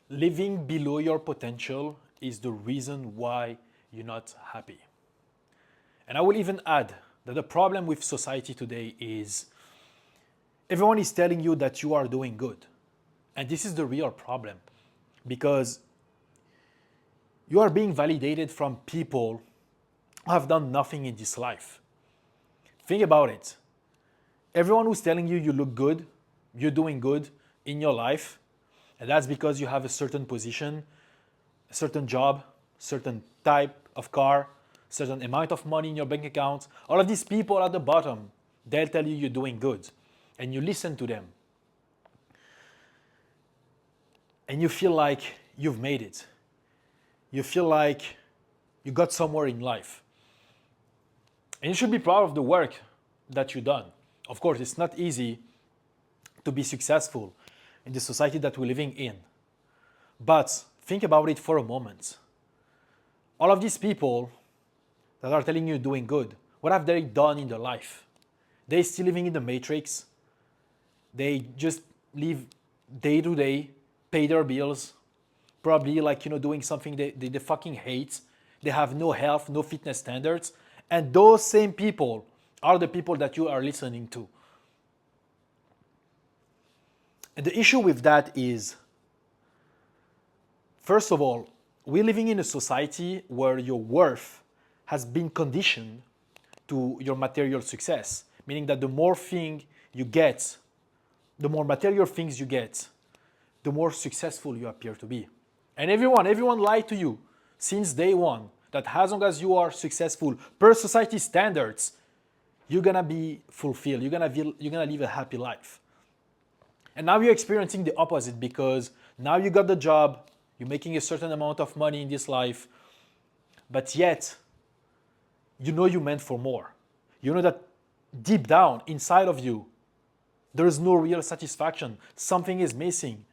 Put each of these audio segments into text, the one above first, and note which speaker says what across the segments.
Speaker 1: Living below your potential is the reason why you're not happy. And I will even add that the problem with society today is everyone is telling you that you are doing good. And this is the real problem because you are being validated from people who have done nothing in this life. Think about it. Everyone who's telling you you look good, you're doing good in your life, and that's because you have a certain position, a certain job, certain type of car, certain amount of money in your bank account. All of these people at the bottom, they'll tell you you're doing good. And you listen to them. And you feel like you've made it. You feel like you got somewhere in life. And you should be proud of the work that you've done. Of course, it's not easy to be successful in the society that we're living in. But think about it for a moment. All of these people that are telling you doing good, what have they done in their life? They're still living in the matrix. They just live day to day, pay their bills, probably doing something they fucking hate. They have no health, no fitness standards. And those same people are the people that you are listening to. And the issue with that is, first of all, we're living in a society where your worth has been conditioned to your material success, meaning that the more thing you get, the more material things you get, the more successful you appear to be. And everyone lied to you since day one that as long as you are successful per society standards, you're gonna be fulfilled, you're gonna live a happy life. And now you're experiencing the opposite because now you got the job, you're making a certain amount of money in this life, but yet you know you're meant for more. You know that deep down inside of you, there is no real satisfaction. Something is missing.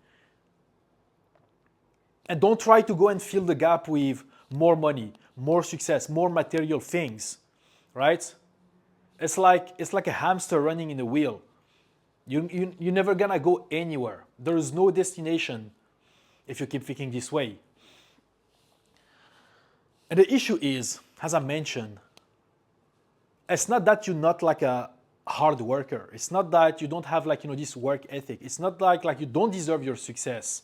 Speaker 1: And don't try to go and fill the gap with more money, more success, more material things, right? It's like a hamster running in a wheel. You're never gonna go anywhere. There is no destination if you keep thinking this way. And the issue is, as I mentioned, it's not that you're not like a hard worker. It's not that you don't have this work ethic. It's not like you don't deserve your success.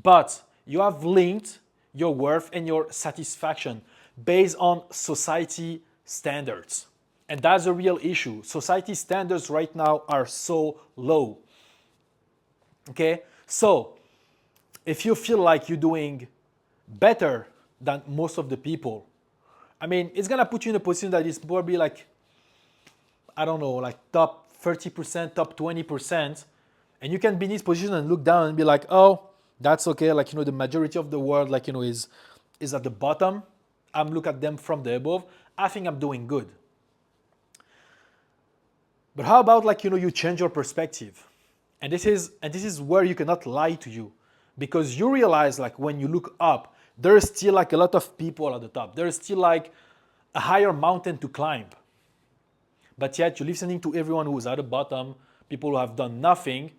Speaker 1: But you have linked your worth and your satisfaction based on society standards. And that's a real issue. Society standards right now are so low. Okay? So, if you feel like you're doing better than most of the people, I mean, it's gonna put you in a position that is probably top 30%, top 20%. And you can be in this position and look down and be like, oh, that's okay. The majority of the world, is at the bottom. I'm looking at them from the above. I think I'm doing good. But how about you change your perspective? And this is where you cannot lie to you, because you realize when you look up, there's still a lot of people at the top. There's still a higher mountain to climb. But yet you're listening to everyone who's at the bottom, people who have done nothing,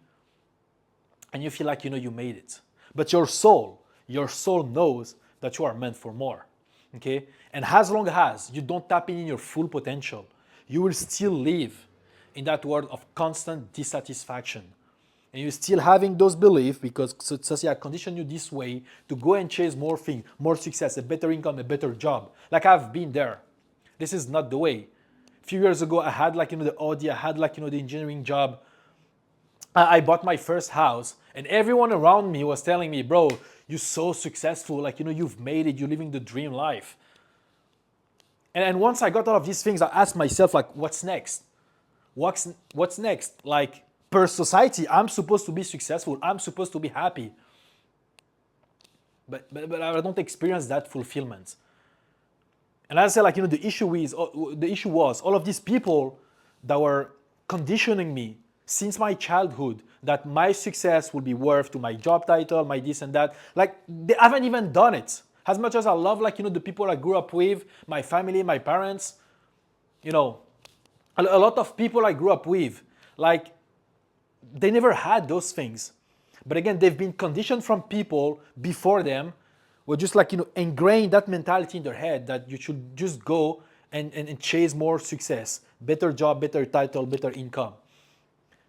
Speaker 1: and you feel like you made it. But your soul knows that you are meant for more. Okay? And as long as you don't tap in your full potential, you will still live in that world of constant dissatisfaction. And you're still having those beliefs because society conditioned you this way to go and chase more things, more success, a better income, a better job. I've been there. This is not the way. A few years ago, I had the Audi, I had the engineering job. I bought my first house, and everyone around me was telling me, bro, you're so successful, you've made it, you're living the dream life. And once I got all of these things, I asked myself, what's next? What's next? Per society, I'm supposed to be successful, I'm supposed to be happy. But I don't experience that fulfillment. And as I said, the issue was all of these people that were conditioning me since my childhood that my success would be worth to my job title, my this and that. They haven't even done it. As much as I love, the people I grew up with, my family, my parents, a lot of people I grew up with, they never had those things. But again, they've been conditioned from people before them who just like, ingrained that mentality in their head that you should just go and chase more success, better job, better title, better income.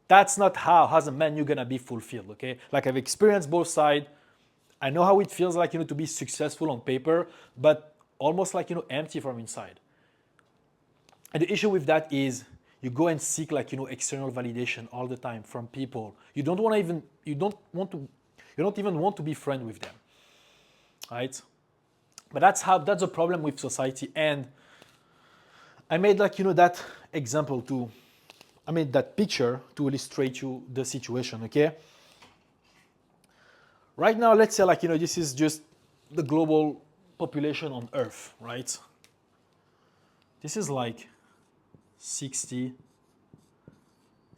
Speaker 1: That's not how, as a man, you're gonna be fulfilled, okay? Like I've experienced both sides. I know how it feels like, to be successful on paper, but almost like, empty from inside. And the issue with that is you go and seek like, external validation all the time from people. You don't even want to be friends with them, right? But that's a problem with society. And I made like, that example I made that picture to illustrate you the situation, okay? Right now, let's say like, this is just the global population on Earth, right? This is like 60,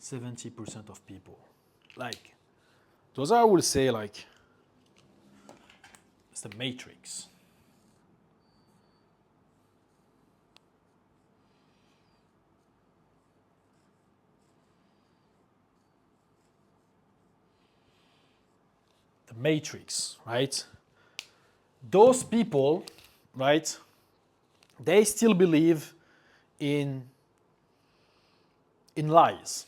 Speaker 1: 70% of people. Like, those are, I would say, like, it's the matrix. The matrix, right? Those people, right, they still believe in lies.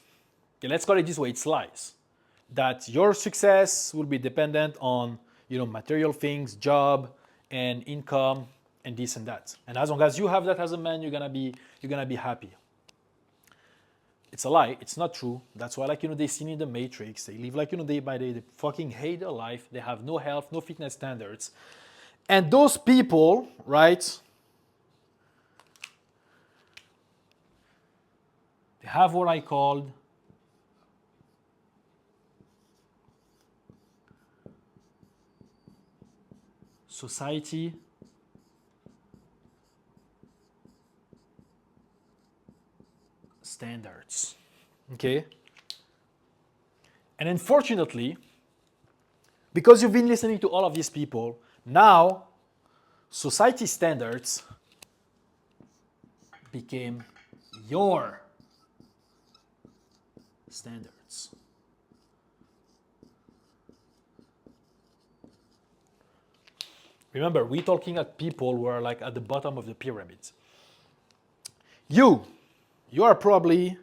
Speaker 1: Okay, let's call it this way, it's lies. That your success will be dependent on, material things, job and income and this and that. And as long as you have that as a man, you're gonna be happy. It's a lie, it's not true. That's why like, they see in the matrix, they live like, day by day, they fucking hate their life, they have no health, no fitness standards. And those people, right, they have what I called society standards. Okay? And unfortunately, because you've been listening to all of these people, now society standards became your standards. Remember, we're talking at people who are like at the bottom of the pyramid. You are probably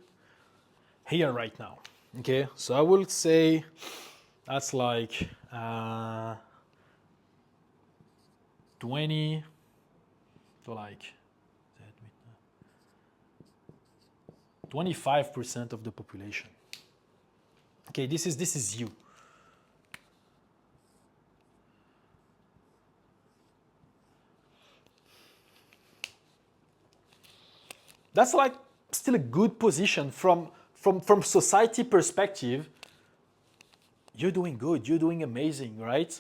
Speaker 1: here right now. Okay, so I will say that's like 20 to like 25% of the population. Okay, this is you. That's like still a good position from society perspective. You're doing good, you're doing amazing, right?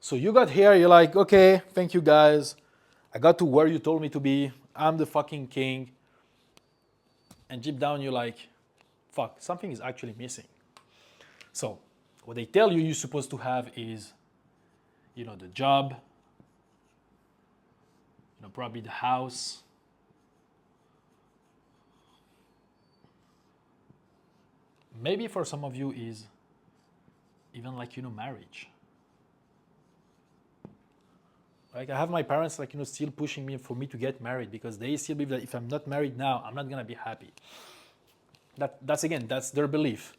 Speaker 1: So you got here, you're like, okay, thank you guys. I got to where you told me to be. I'm the fucking king. And deep down you're like, fuck, something is actually missing. So what they tell you you're supposed to have is, the job, probably the house, maybe for some of you is even like, marriage. Like I have my parents like, still pushing me for me to get married because they still believe that if I'm not married now, I'm not gonna be happy. That's their belief.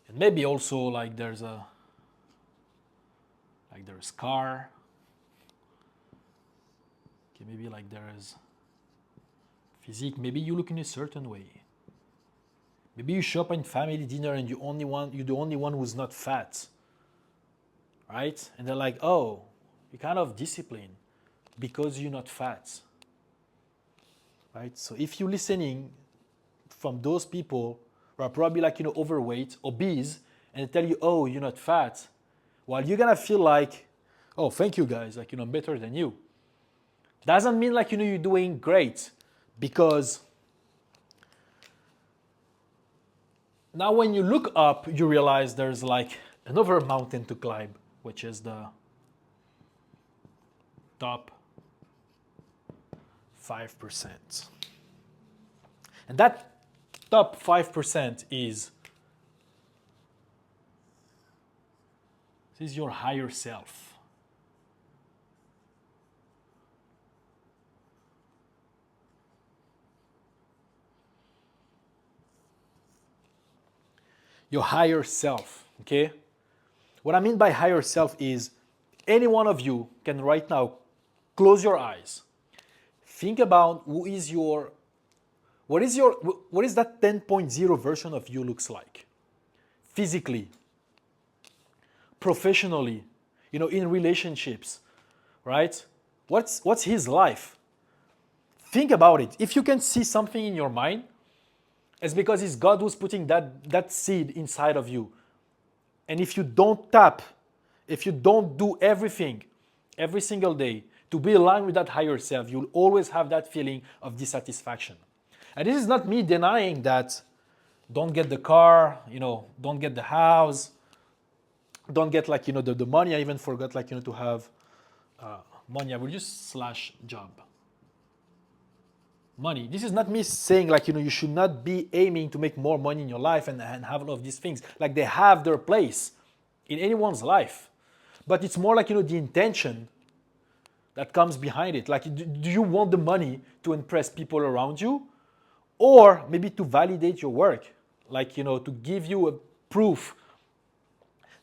Speaker 1: And maybe also like there's car. Okay, maybe like there's physique. Maybe you look in a certain way. Maybe you show up in family dinner and you're the only one who's not fat. Right? And they're like, oh, you're kind of disciplined because you're not fat. Right? So if you're listening from those people who are probably like, overweight, obese, and they tell you, oh, you're not fat, well, you're gonna feel like, oh, thank you guys, like, I'm better than you. Doesn't mean like, you're doing great, because now when you look up, you realize there's like another mountain to climb, which is the top 5%. And that top 5% is This is your higher self. Your higher self, okay? What I mean by higher self is any one of you can right now close your eyes. Think about what is that 10.0 version of you looks like? Physically, professionally, in relationships, right? What's his life? Think about it. If you can see something in your mind, it's because it's God who's putting that seed inside of you. And if you don't tap, if you don't do everything every single day to be aligned with that higher self, you'll always have that feeling of dissatisfaction. And this is not me denying that don't get the car, don't get the house, don't get the money. I even forgot to have money. I will just slash job. Money. This is not me saying you should not be aiming to make more money in your life and have all of these things. Like they have their place in anyone's life. But it's more the intention that comes behind it. Like, do you want the money to impress people around you? Or maybe to validate your work? Like, to give you a proof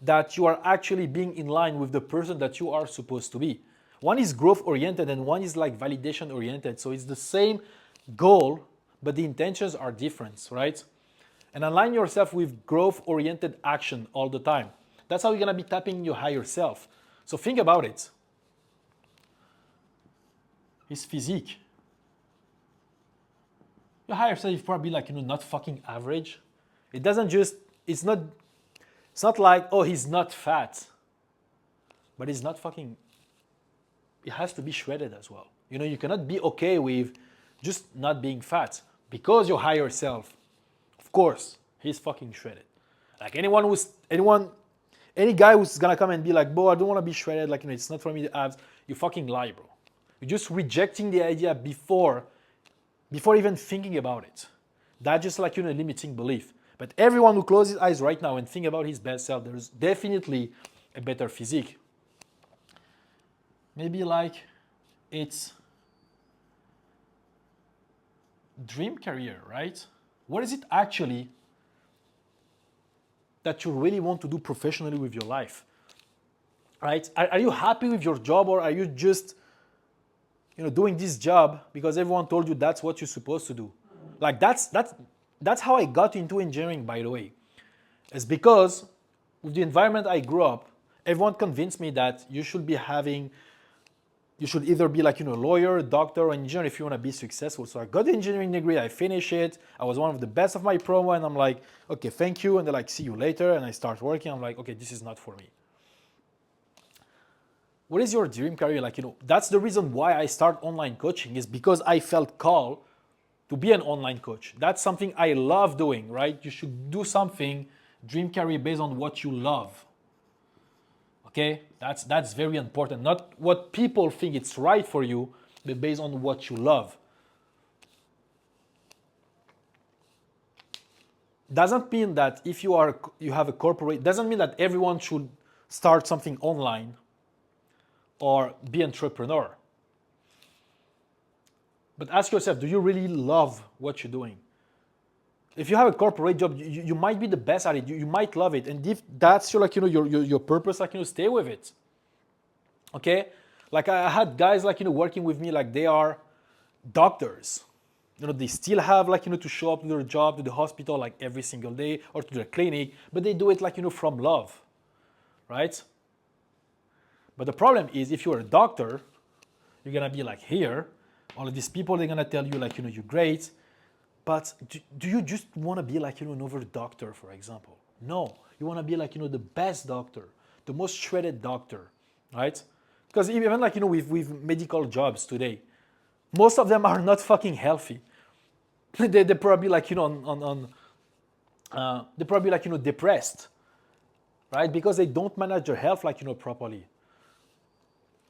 Speaker 1: that you are actually being in line with the person that you are supposed to be. One is growth oriented and one is like validation oriented. So it's the same goal, but the intentions are different, right? And align yourself with growth oriented action all the time. That's how you're gonna be tapping your higher self. So think about it. His physique. Your higher self is probably not fucking average. It's not like, oh, he's not fat. But he's not fucking, it has to be shredded as well. You cannot be okay with just not being fat because your higher self, of course, he's fucking shredded. Like any guy who's gonna come and be like, bro, I don't want to be shredded, it's not for me, the abs, you fucking lie, bro. You're just rejecting the idea before even thinking about it. That's just a limiting belief. But everyone who closes his eyes right now and think about his best self, there's definitely a better physique. Maybe it's dream career, right? What is it actually that you really want to do professionally with your life, right? Are you happy with your job, or are you just doing this job because everyone told you that's what you're supposed to do? Like that's how I got into engineering, by the way. It's because with the environment I grew up, everyone convinced me that you should either be a lawyer, doctor, or engineer if you want to be successful. So I got the engineering degree, I finished it, I was one of the best of my promo, and I'm like, okay, thank you, and they're like, see you later, and I start working. I'm like, okay, this is not for me. What is your dream career? That's the reason why I start online coaching, is because I felt called to be an online coach. That's something I love doing, right? You should do something, dream career, based on what you love. Okay, that's very important. Not what people think it's right for you, but based on what you love. Doesn't mean that if you have a corporate, doesn't mean that everyone should start something online or be an entrepreneur. But ask yourself, do you really love what you're doing? If you have a corporate job, you might be the best at it. You might love it, and if that's your purpose, stay with it. Okay, I had guys working with me, they are doctors. They still have to show up to their job, to the hospital every single day, or to the clinic, but they do it from love, right? But the problem is, if you're a doctor, you're gonna be here. All of these people, they're gonna tell you you're great. But do you just want to be another doctor, for example? No, you want to be the best doctor, the most shredded doctor, right? Because even with medical jobs today, most of them are not fucking healthy. They're probably they're probably depressed, right? Because they don't manage their health properly.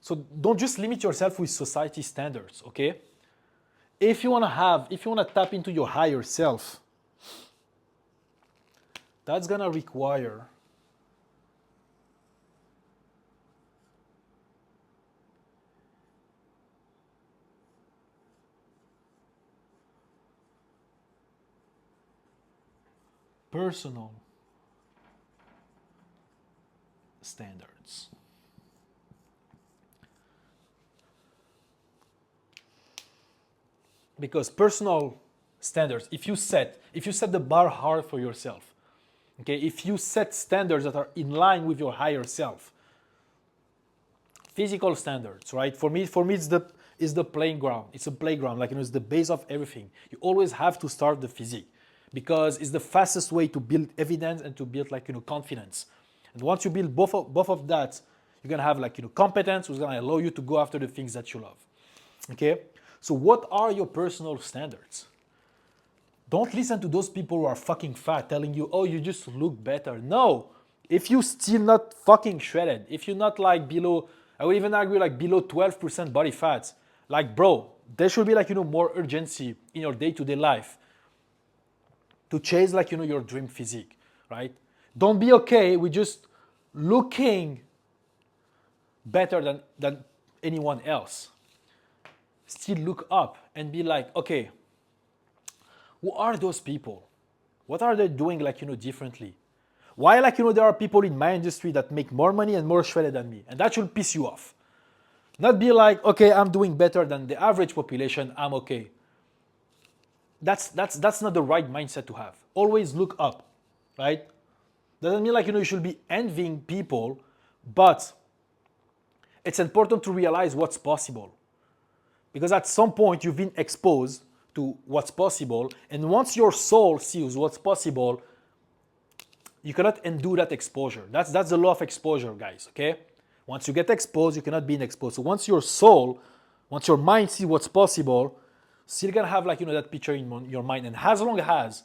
Speaker 1: So don't just limit yourself with society standards, okay? If you want to tap into your higher self, that's gonna require personal standards. Because personal standards, if you set the bar hard for yourself, okay, if you set standards that are in line with your higher self, physical standards, right? For me, it's the playground. It's a playground, like, it's the base of everything. You always have to start the physique because it's the fastest way to build evidence and to build, like, confidence. And once you build both of that, you're gonna have, like, competence, which is gonna allow you to go after the things that you love. Okay. So what are your personal standards? Don't listen to those people who are fucking fat telling you, oh, you just look better. No. If you still not fucking shredded, if you're not like below, I would even argue like below 12% body fat, like, bro, there should be, like, more urgency in your day-to-day life to chase, like, your dream physique, right? Don't be okay with just looking better than anyone else. Still look up and be like, okay, who are those people? What are they doing, like, differently? Why, like, there are people in my industry that make more money and more shredded than me, and that should piss you off. Not be like, okay, I'm doing better than the average population, I'm okay. That's not the right mindset to have. Always look up, right? Doesn't mean, like, you should be envying people, but it's important to realize what's possible. Because at some point you've been exposed to what's possible, and once your soul sees what's possible, you cannot undo that exposure. That's the law of exposure, guys, okay? Once you get exposed, you cannot be exposed. So once your mind sees what's possible, still gonna have, like, that picture in your mind. And as long as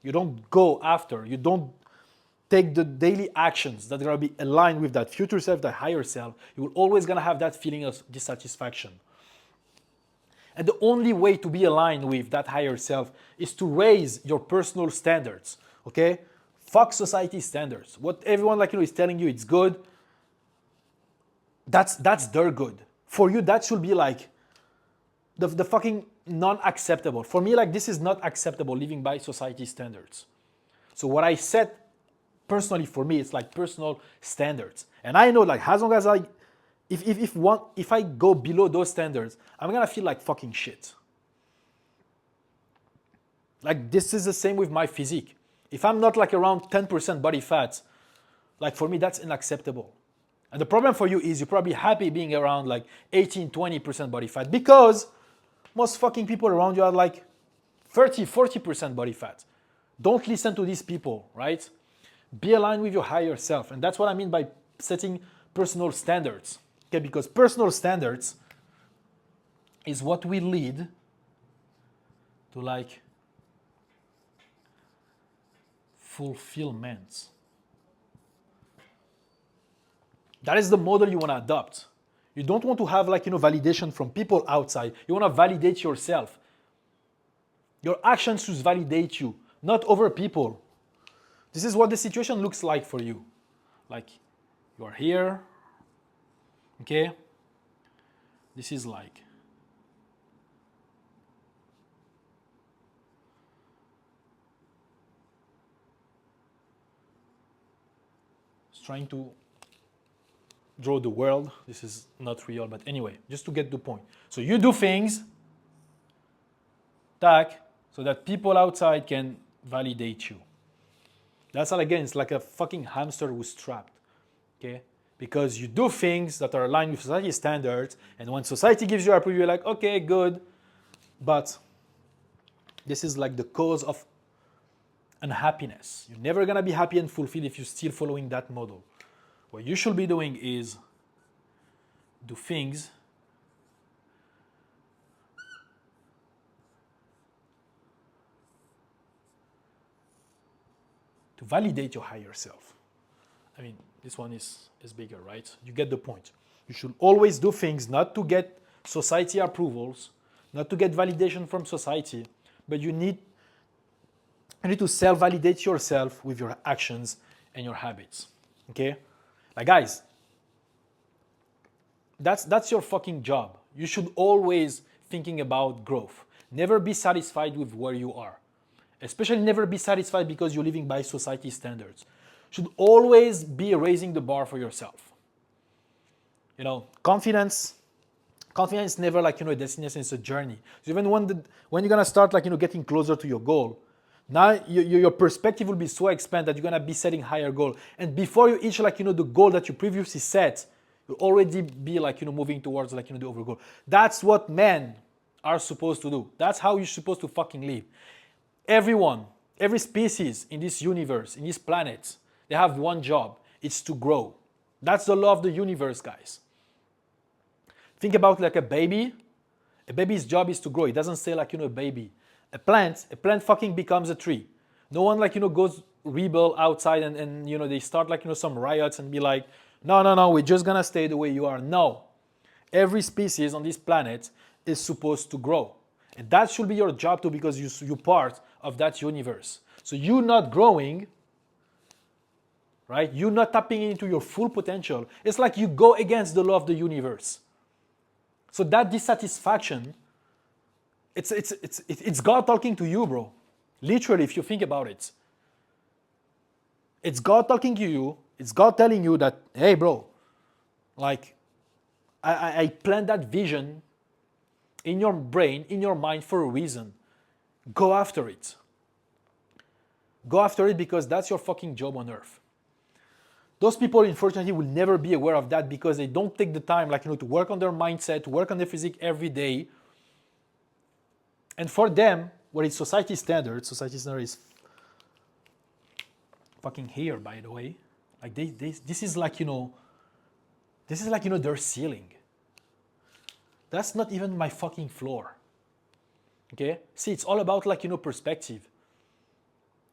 Speaker 1: you don't go after, you don't take the daily actions that are gonna be aligned with that future self, that higher self, you will always gonna have that feeling of dissatisfaction. And the only way to be aligned with that higher self is to raise your personal standards, okay? Fuck society standards. What everyone, like, is telling you it's good, that's their good. For you, that should be like the fucking non-acceptable. For me, like, this is not acceptable living by society standards. So what I set personally for me, it's like personal standards. And I know, like, as long as if I go below those standards, I'm gonna feel like fucking shit. Like, this is the same with my physique. If I'm not, like, around 10% body fat, like, for me, that's unacceptable. And the problem for you is you're probably happy being around like 18, 20% body fat because most fucking people around you are like 30, 40% body fat. Don't listen to these people, right? Be aligned with your higher self. And that's what I mean by setting personal standards. Okay, because personal standards is what will lead to, like, fulfillment. That is the model you want to adopt. You don't want to have, like, validation from people outside. You want to validate yourself. Your actions should validate you, not other people. This is what the situation looks like for you. Like, you are here, okay? This is like trying to draw the world. This is not real, but anyway, just to get the point. So you do things, so that people outside can validate you. That's all. Again, it's like a fucking hamster who's trapped, okay? Because you do things that are aligned with society standards, and when society gives you approval, you're like, okay, good, but this is like the cause of unhappiness. You're never gonna be happy and fulfilled if you're still following that model. What you should be doing is do things to validate your higher self. I mean, this one is bigger, right? You get the point. You should always do things not to get society approvals, not to get validation from society, but you need to self-validate yourself with your actions and your habits, okay? Like, guys, that's your fucking job. You should always thinking about growth. Never be satisfied with where you are. Especially never be satisfied because you're living by society standards. Should always be raising the bar for yourself. You know, confidence never like, you know, a destination, it's a journey. So even when you're gonna start like, you know, getting closer to your goal, now your perspective will be so expanded that you're gonna be setting higher goal. And before you reach like, you know, the goal that you previously set, you'll already be like, you know, moving towards like, you know, the over goal. That's what men are supposed to do. That's how you're supposed to fucking live. Everyone, every species in this universe, in this planet, they have one job. It's to grow. That's the law of the universe, guys. Think about like a baby. A baby's job is to grow. It doesn't say like, you know, a baby. A plant fucking becomes a tree. No one like, you know, goes rebel outside and you know, they start like, you know, some riots and be like, no, we're just gonna stay the way you are. No. Every species on this planet is supposed to grow. And that should be your job too, because you're part of that universe. So you not growing, right? You're not tapping into your full potential. It's like you go against the law of the universe. So that dissatisfaction, it's God talking to you, bro. Literally, if you think about it. It's God talking to you. It's God telling you that, hey, bro, like, I plant that vision in your brain, in your mind for a reason. Go after it. Go after it because that's your fucking job on earth. Those people, unfortunately, will never be aware of that because they don't take the time, like, you know, to work on their mindset, to work on their physique every day. And for them, what is society standard is fucking here, by the way. Like, this is like, you know, their ceiling. That's not even my fucking floor. Okay? See, it's all about like, you know, perspective.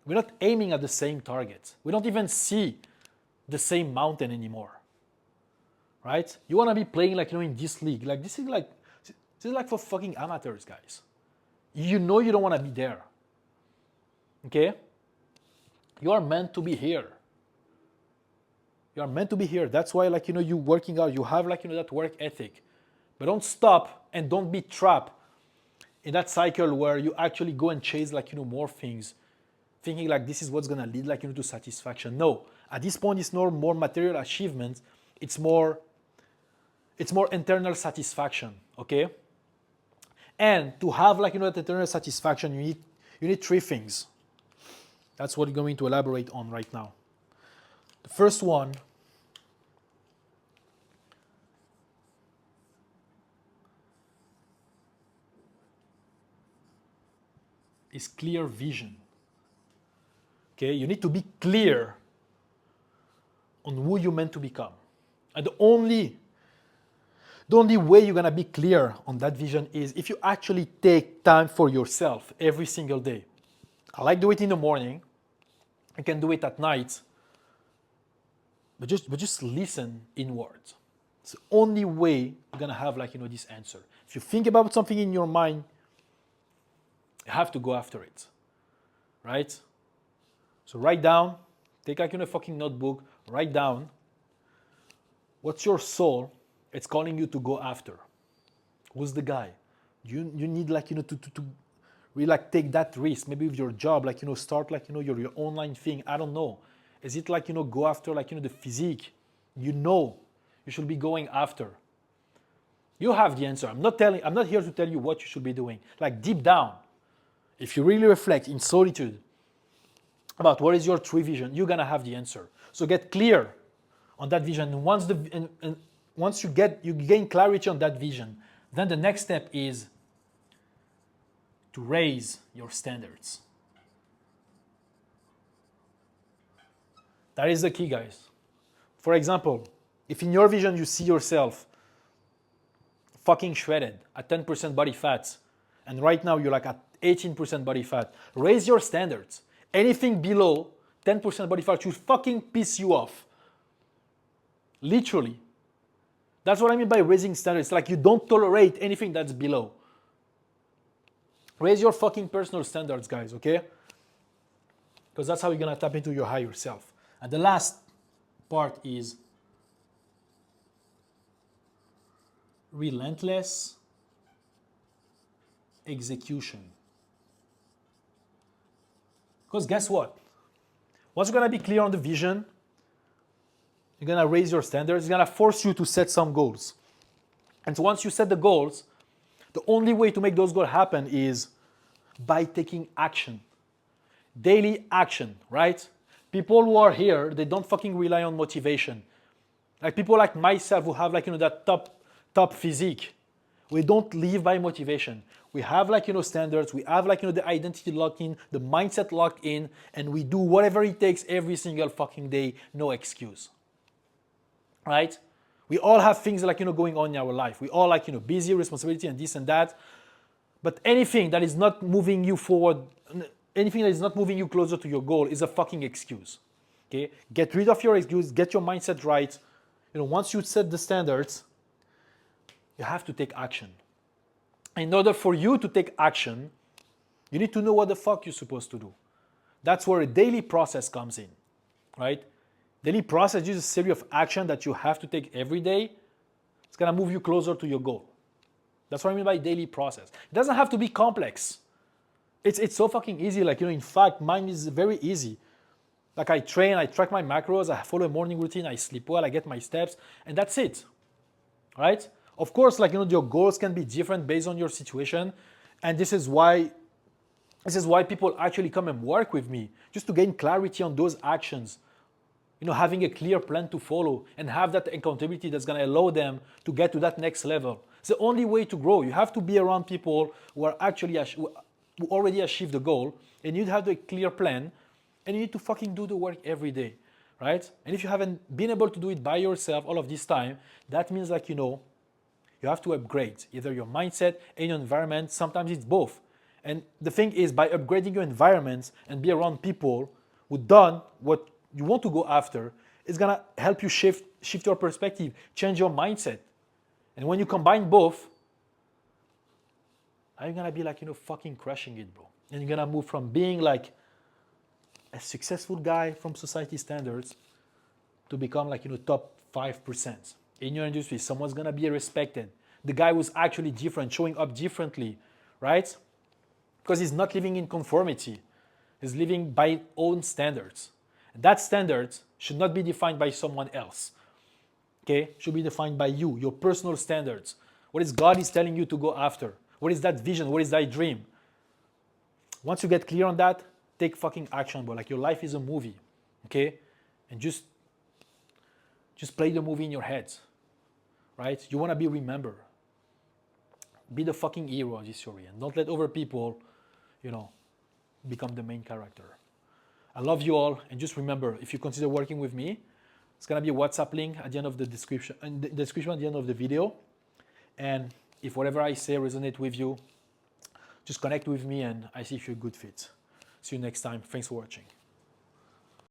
Speaker 1: We're not aiming at the same target. We don't even see the same mountain anymore. Right? You want to be playing like, you know, in this league. Like, this is like for fucking amateurs, guys. You know you don't want to be there. Okay? You are meant to be here. You are meant to be here. That's why, like, you know, you working out, you have like, you know, that work ethic. But don't stop and don't be trapped in that cycle where you actually go and chase like, you know, more things, thinking like this is what's gonna lead like, you know, to satisfaction. No, at this point it's no more material achievement, it's more internal satisfaction, okay? And to have like, you know, that internal satisfaction, you need three things. That's what we're going to elaborate on right now. The first one is clear vision. Okay, you need to be clear on who you're meant to become. And the only way you're gonna be clear on that vision is if you actually take time for yourself every single day. I like do it in the morning. I can do it at night. But just listen inwards. It's the only way you're gonna have like, you know, this answer. If you think about something in your mind, you have to go after it, right? So write down, take like, you know, a fucking notebook, write down what's your soul, it's calling you to go after. Who's the guy? You need like, you know, to really like take that risk, maybe with your job, like, you know, start like, you know, your online thing, I don't know. Is it like, you know, go after like, you know, the physique? You know, you should be going after. You have the answer. I'm not here to tell you what you should be doing. Like deep down, if you really reflect in solitude about what is your true vision, you're gonna have the answer. So get clear on that vision. And once you gain clarity on that vision, then the next step is to raise your standards. That is the key, guys. For example, if in your vision you see yourself fucking shredded at 10% body fat, and right now you're like at 18% body fat, raise your standards. Anything below 10% body fat should fucking piss you off. Literally. That's what I mean by raising standards. Like you don't tolerate anything that's below. Raise your fucking personal standards, guys, okay? Because that's how you're gonna tap into your higher self. And the last part is relentless execution. Because guess what? Once you're gonna be clear on the vision, you're gonna raise your standards, it's gonna force you to set some goals. And so once you set the goals, the only way to make those goals happen is by taking action. Daily action, right? People who are here, they don't fucking rely on motivation. Like people like myself who have like, that top physique. We don't live by motivation. We have like, standards. We have like, the identity locked in, the mindset locked in, and we do whatever it takes every single fucking day, no excuse. Right? We all have things like, going on in our life. We all like, busy, responsibility and this and that. But anything that is not moving you forward, anything that is not moving you closer to your goal is a fucking excuse. Okay? Get rid of your excuse, get your mindset right. Once you set the standards, you have to take action. In order for you to take action, you need to know what the fuck you're supposed to do. That's where a daily process comes in, right? Daily process is a series of action that you have to take every day. It's gonna move you closer to your goal. That's what I mean by daily process. It doesn't have to be complex. It's so fucking easy. Like, in fact, mine is very easy. Like I train, I track my macros, I follow a morning routine, I sleep well, I get my steps, and that's it, right? Of course, like, your goals can be different based on your situation, and this is why people actually come and work with me, just to gain clarity on those actions, having a clear plan to follow and have that accountability that's gonna allow them to get to that next level. It's the only way to grow. You have to be around people who are actually who already achieved the goal, and you have a clear plan, and you need to fucking do the work every day, right? And if you haven't been able to do it by yourself all of this time, that means like, you have to upgrade either your mindset and your environment. Sometimes it's both. And the thing is, by upgrading your environment and be around people who done what you want to go after, it's gonna help you shift your perspective, change your mindset. And when you combine both, you're gonna be like, fucking crushing it, bro. And you're gonna move from being like a successful guy from society standards to become like, top 5% in your industry. Someone's gonna be respected. The guy who's actually different, showing up differently, right? Because he's not living in conformity. He's living by his own standards. And that standards should not be defined by someone else. Okay? Should be defined by you, your personal standards. What is God is telling you to go after? What is that vision? What is that dream? Once you get clear on that, take fucking action, bro. Like, your life is a movie, okay? And just play the movie in your head, right? You want to be remembered. Be the fucking hero of this story, and don't let other people, become the main character. I love you all, and just remember, if you consider working with me, it's gonna be a WhatsApp link at the end of the description, at the end of the video. And if whatever I say resonates with you, just connect with me, and I see if you're a good fit. See you next time. Thanks for watching.